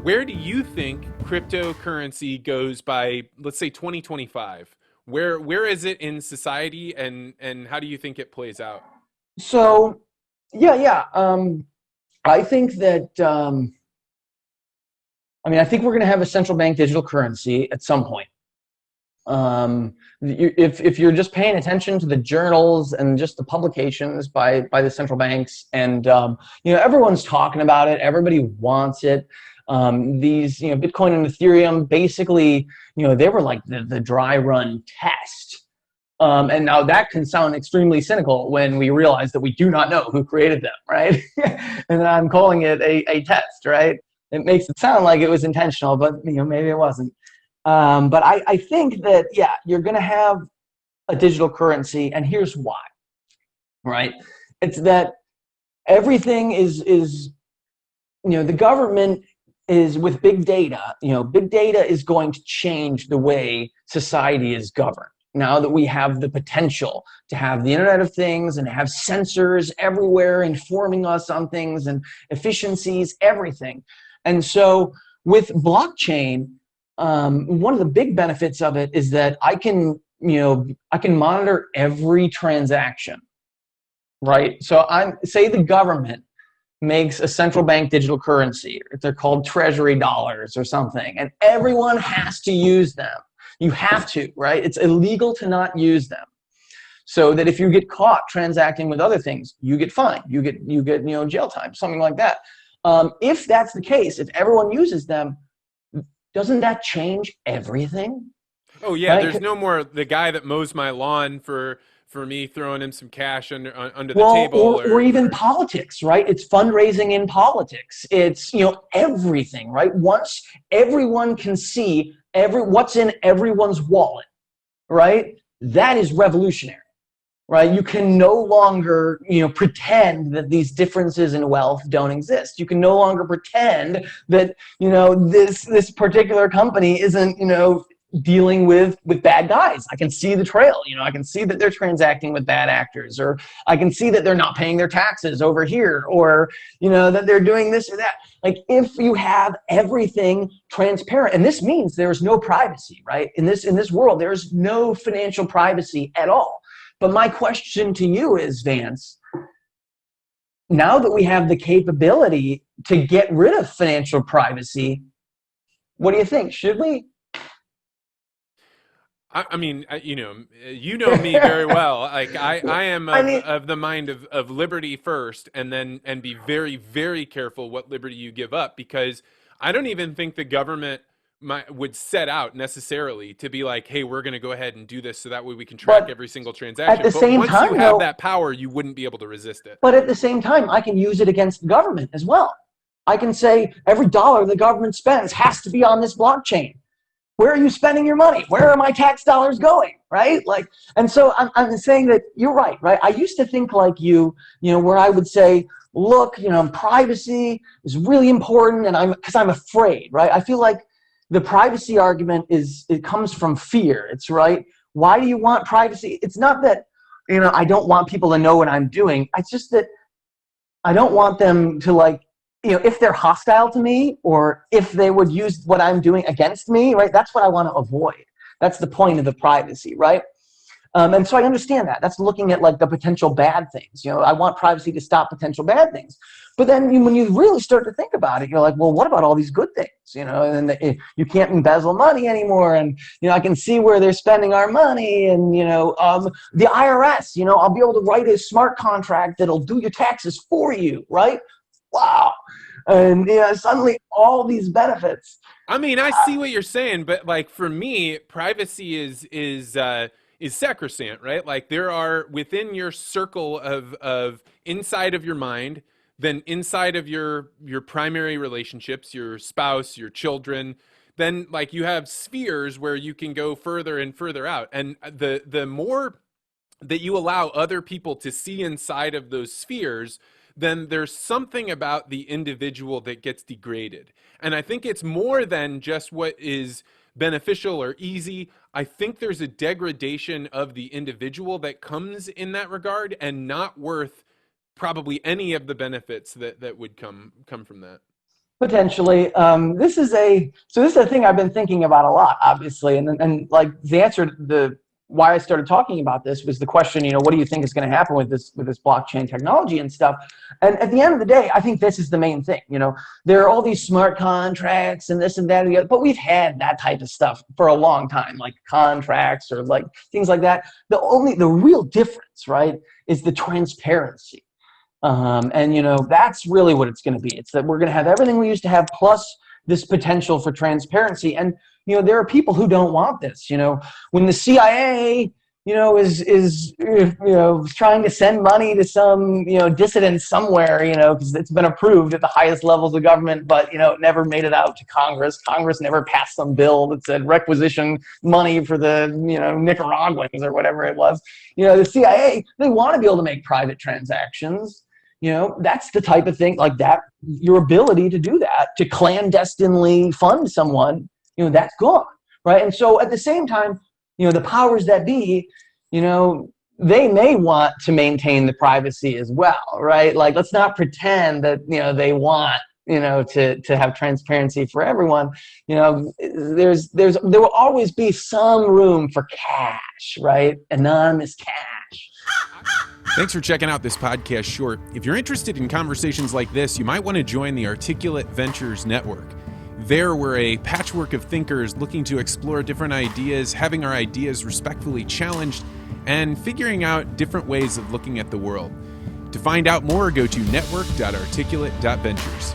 Where do you think cryptocurrency goes by, let's say, 2025? Where is it in society, and how do you think it plays out? So, yeah. I think that I think we're going to have a central bank digital currency at some point. If you're just paying attention to the journals and just the publications by the central banks, and everyone's talking about it, everybody wants it. These Bitcoin and Ethereum basically they were like the dry run test. And now that can sound extremely cynical when we realize that we do not know who created them, right? And I'm calling it a test, right? It makes it sound like it was intentional, but maybe it wasn't. But I think that, yeah, you're going to have a digital currency, and here's why, right? It's that everything is the government is with big data. Big data is going to change the way society is governed. Now that we have the potential to have the Internet of Things and have sensors everywhere informing us on things and efficiencies, everything. And so with blockchain, one of the big benefits of it is that I can monitor every transaction, right? So say the government makes a central bank digital currency. They're called treasury dollars or something, and everyone has to use them. You have to, right? It's illegal to not use them. So that if you get caught transacting with other things, you get fined. You get jail time, something like that. If that's the case, if everyone uses them, doesn't that change everything? Oh yeah, Right? there's no more the guy that mows my lawn for me throwing him some cash under the Well, table or or even politics, right? It's fundraising in politics. It's everything, right? Once everyone can see what's in everyone's wallet, right? That is revolutionary, right? You can no longer pretend that these differences in wealth don't exist. You can no longer pretend that this particular company isn't dealing with bad guys. I can see the trail. I can see that they're transacting with bad actors, or I can see that they're not paying their taxes over here, or that they're doing this or that. Like, if you have everything transparent, and this means there's no privacy, right? In this world, there's no financial privacy at all. But my question to you is, Vance, now that we have the capability to get rid of financial privacy, what do you think? Should we? I mean, you know me very well. Like I am I of mean, the mind of liberty first, and be very, very careful what liberty you give up, because I don't even think the government would set out necessarily to be like, hey, we're going to go ahead and do this so that way we can track but every single at transaction. the But same once you time, have though, that power, you wouldn't be able to resist it. but at the same time, I can use it against the government as well. I can say every dollar the government spends has to be on this blockchain. Where are you spending your money? Where are my tax dollars going? Right? Like, and so I'm saying that you're right, right? I used to think like where I would say, look, privacy is really important, and because I'm afraid, right? I feel like the privacy argument it comes from fear. It's right. Why do you want privacy? It's not that, I don't want people to know what I'm doing. It's just that I don't want them to, like, if they're hostile to me, or if they would use what I'm doing against me, right? That's what I want to avoid. That's the point of the privacy, right? And so I understand that. That's looking at like the potential bad things. I want privacy to stop potential bad things. But then when you really start to think about it, you're like, well, what about all these good things? And you can't embezzle money anymore. And, I can see where they're spending our money. And, the IRS, I'll be able to write a smart contract that'll do your taxes for you, right? Wow. And suddenly all these benefits. I mean, I see what you're saying, but like for me, privacy is sacrosanct, right? Like there are within your circle of inside of your mind, then inside of your primary relationships, your spouse, your children, then like you have spheres where you can go further and further out. And the more that you allow other people to see inside of those spheres, then there's something about the individual that gets degraded. And I think it's more than just what is beneficial or easy. I think there's a degradation of the individual that comes in that regard, and not worth probably any of the benefits that would come from that. Potentially. This is a thing I've been thinking about a lot, obviously, and like the answer to the why I started talking about this was the question, what do you think is going to happen with this blockchain technology and stuff? And at the end of the day, I think this is the main thing. There are all these smart contracts and this and that and the other, but we've had that type of stuff for a long time, like contracts or like things like that. The real difference, right, is the transparency. And that's really what it's going to be. It's that we're going to have everything we used to have plus this potential for transparency. And there are people who don't want this. When the CIA is trying to send money to some dissident somewhere, because it's been approved at the highest levels of government, but it never made it out to Congress. Congress never passed some bill that said requisition money for the Nicaraguans or whatever it was. The CIA, they want to be able to make private transactions. That's the type of thing like that. Your ability to do that, to clandestinely fund someone, that's gone, right? And so at the same time, the powers that be, they may want to maintain the privacy as well, right? Like, let's not pretend that, they want, to have transparency for everyone. There will always be some room for cash, right? Anonymous cash. Thanks for checking out this podcast short. If you're interested in conversations like this, you might want to join the Articulate Ventures Network. There, we're a patchwork of thinkers looking to explore different ideas, having our ideas respectfully challenged, and figuring out different ways of looking at the world. To find out more, go to network.articulate.ventures.